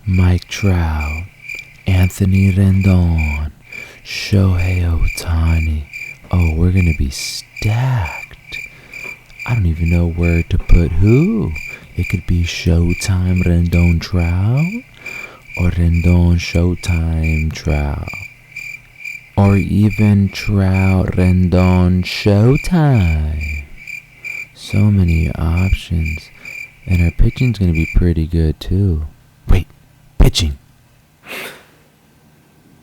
Mike Trout, Anthony Rendon, Shohei Ohtani. Oh, we're going to be stacked. I don't even know where to put who. It could be Showtime Rendon Trout or Rendon Showtime Trout. Or even Trout Rendon Showtime. So many options. And our pitching's going to be pretty good too. Wait, pitching.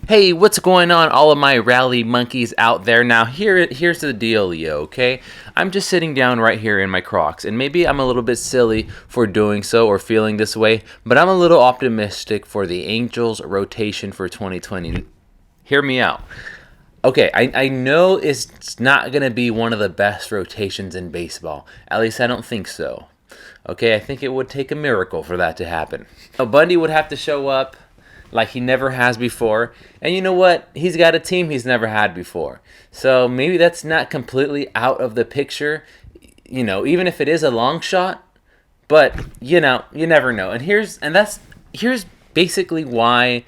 Hey, what's going on, all of my rally monkeys out there? Now, here's the dealio, okay? I'm just sitting down right here in my Crocs, and maybe I'm a little bit silly for doing so or feeling this way, but I'm a little optimistic for the Angels' rotation for 2020. Hear me out. Okay, I know it's not going to be one of the best rotations in baseball. At least I don't think so. Okay, I think it would take a miracle for that to happen. Bundy would have to show up like he never has before. And you know what? He's got a team he's never had before. So maybe that's not completely out of the picture, even if it is a long shot. But, you never know. And here's basically why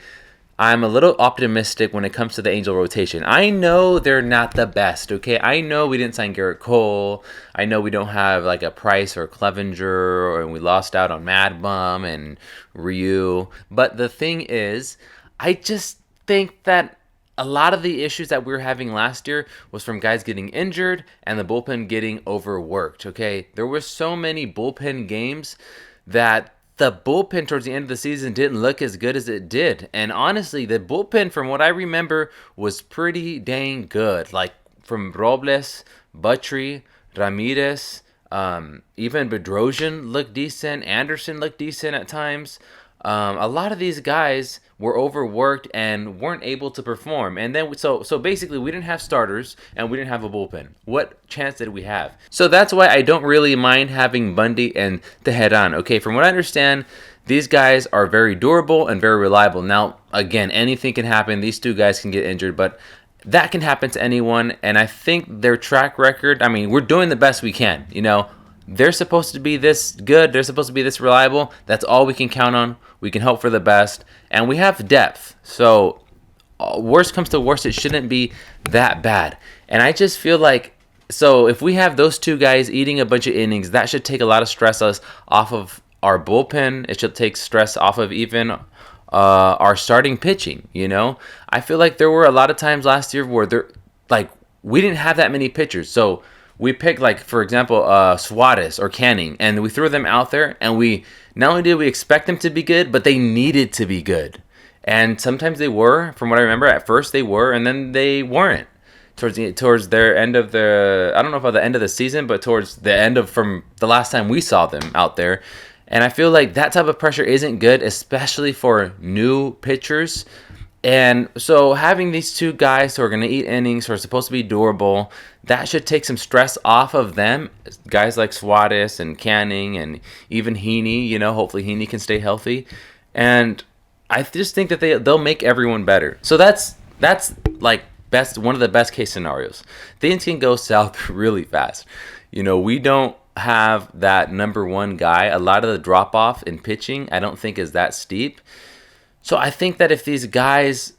I'm a little optimistic when it comes to the Angel rotation. I know they're not the best, okay? I know we didn't sign Gerrit Cole. I know we don't have like a Price or Clevenger, and we lost out on Mad Bum and Ryu. But the thing is, I just think that a lot of the issues that we were having last year was from guys getting injured and the bullpen getting overworked, okay? There were so many bullpen games that the bullpen towards the end of the season didn't look as good as it did. And honestly, the bullpen, from what I remember, was pretty dang good. Like from Robles, Buttrey, Ramirez, even Bedrosian looked decent. Anderson looked decent at times. A lot of these guys were overworked and weren't able to perform. And then so basically we didn't have starters and we didn't have a bullpen. What chance did we have? So that's why I don't really mind having Bundy and Teheran. Okay, from what I understand, these guys are very durable and very reliable. Now, again, anything can happen. These two guys can get injured, but that can happen to anyone. And I think their track record, we're doing the best we can, They're supposed to be this good. They're supposed to be this reliable. That's all we can count on. We can hope for the best. And we have depth. So, worst comes to worst, it shouldn't be that bad. And I just feel like, so if we have those two guys eating a bunch of innings, that should take a lot of stress off of our bullpen. It should take stress off of even our starting pitching, I feel like there were a lot of times last year where we didn't have that many pitchers. So, we picked, for example, Suarez or Canning, and we threw them out there, and we not only did we expect them to be good, but they needed to be good. And sometimes they were, from what I remember, at first they were, and then they weren't. Towards their end of I don't know about the end of the season, but towards the end of from the last time we saw them out there. And I feel like that type of pressure isn't good, especially for new pitchers. And so having these two guys who are going to eat innings, who are supposed to be durable, that should take some stress off of them. Guys like Suarez and Canning and even Heaney, hopefully Heaney can stay healthy. And I just think that they'll make everyone better. So that's one of the best case scenarios. Things can go south really fast. We don't have that number one guy. A lot of the drop off in pitching I don't think is that steep. So I think that if these guys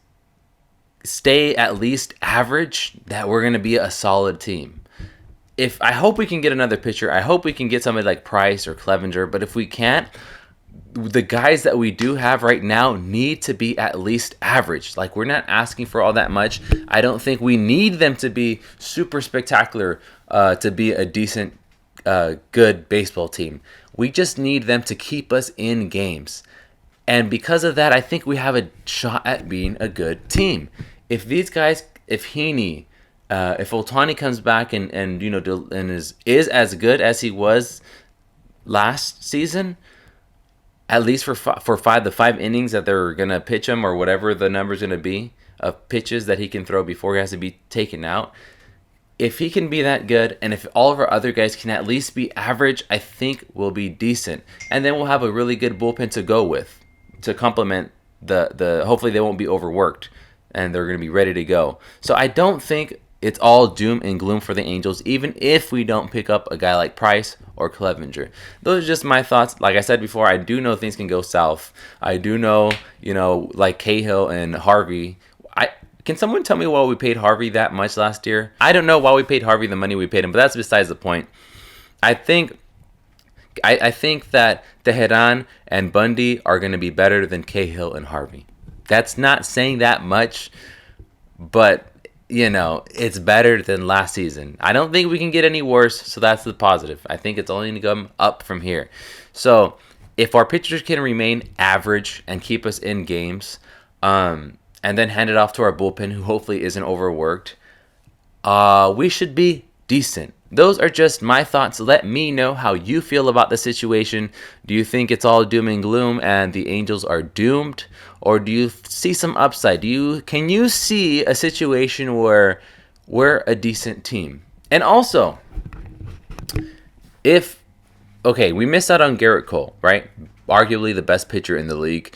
stay at least average, that we're going to be a solid team. I hope we can get another pitcher. I hope we can get somebody like Price or Clevenger. But if we can't, the guys that we do have right now need to be at least average. We're not asking for all that much. I don't think we need them to be super spectacular to be a decent, good baseball team. We just need them to keep us in games. And because of that, I think we have a shot at being a good team. If these guys, if Heaney, if Ohtani comes back and is as good as he was last season, at least for the 5 innings that they're gonna pitch him or whatever the number's gonna be of pitches that he can throw before he has to be taken out. If he can be that good, and if all of our other guys can at least be average, I think we'll be decent. And then we'll have a really good bullpen to go with, to complement the hopefully they won't be overworked and they're going to be ready to go. So I don't think it's all doom and gloom for the Angels, even if we don't pick up a guy like Price or Clevenger. Those are just my thoughts. Like I said before, I do know things can go south. I do know, like Cahill and Harvey. Can someone tell me why we paid Harvey that much last year? I don't know why we paid Harvey the money we paid him, but that's besides the point. I think that Teheran and Bundy are going to be better than Cahill and Harvey. That's not saying that much, but it's better than last season. I don't think we can get any worse, so that's the positive. I think it's only going to come up from here. So if our pitchers can remain average and keep us in games, and then hand it off to our bullpen, who hopefully isn't overworked, we should be decent. Those are just my thoughts. Let me know how you feel about the situation. Do you think it's all doom and gloom and the Angels are doomed? Or do you see some upside? Can you see a situation where we're a decent team? And also, we missed out on Gerrit Cole, right? Arguably the best pitcher in the league.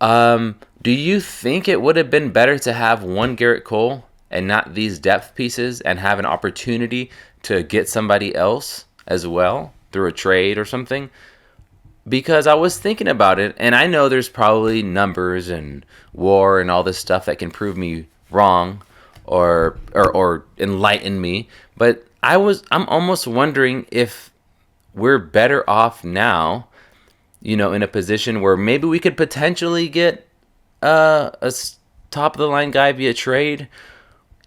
Do you think it would have been better to have one Gerrit Cole and not these depth pieces and have an opportunity to get somebody else as well through a trade or something? Because I was thinking about it, and I know there's probably numbers and war and all this stuff that can prove me wrong or enlighten me, but I'm almost wondering if we're better off now, in a position where maybe we could potentially get a top of the line guy via trade,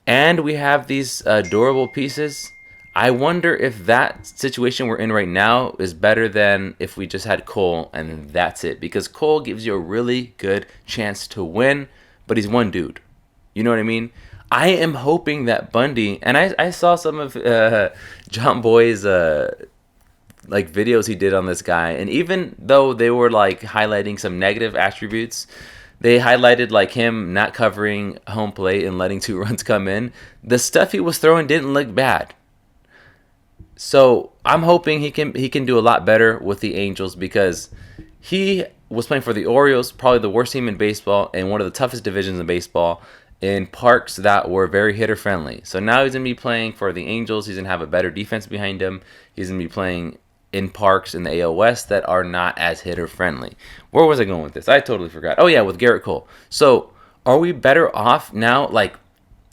and we have these durable pieces. I wonder if that situation we're in right now is better than if we just had Cole and that's it. Because Cole gives you a really good chance to win, but he's one dude. You know what I mean? I am hoping that Bundy, and I saw some of John Boy's videos he did on this guy, and even though they were highlighting some negative attributes, they highlighted him not covering home plate and letting 2 runs come in. The stuff he was throwing didn't look bad. So I'm hoping he can do a lot better with the Angels, because he was playing for the Orioles, probably the worst team in baseball and one of the toughest divisions in baseball, in parks that were very hitter friendly. So now he's going to be playing for the Angels. He's going to have a better defense behind him. He's going to be playing in parks in the AL West that are not as hitter friendly. Where was I going with this? I totally forgot. Oh yeah, with Gerrit Cole. So are we better off now?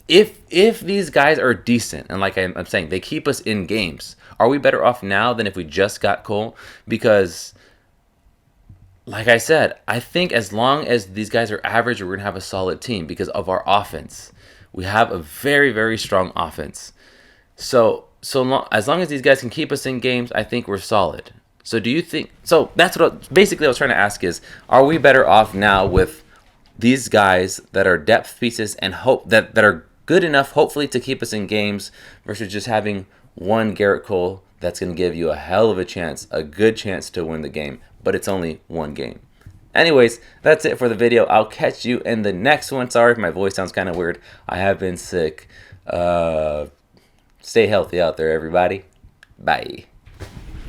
If these guys are decent, and like I'm saying, they keep us in games, are we better off now than if we just got Cole? Because, like I said, I think as long as these guys are average, we're going to have a solid team because of our offense. We have a very, very strong offense. As long as these guys can keep us in games, I think we're solid. So do you think... So that's basically I was trying to ask is, are we better off now with these guys that are depth pieces and hope that are good enough, hopefully, to keep us in games, versus just having one Gerrit Cole that's going to give you a hell of a chance, a good chance to win the game, but it's only one game. Anyways, that's it for the video. I'll catch you in the next one. Sorry if my voice sounds kind of weird. I have been sick. Stay healthy out there, everybody. Bye.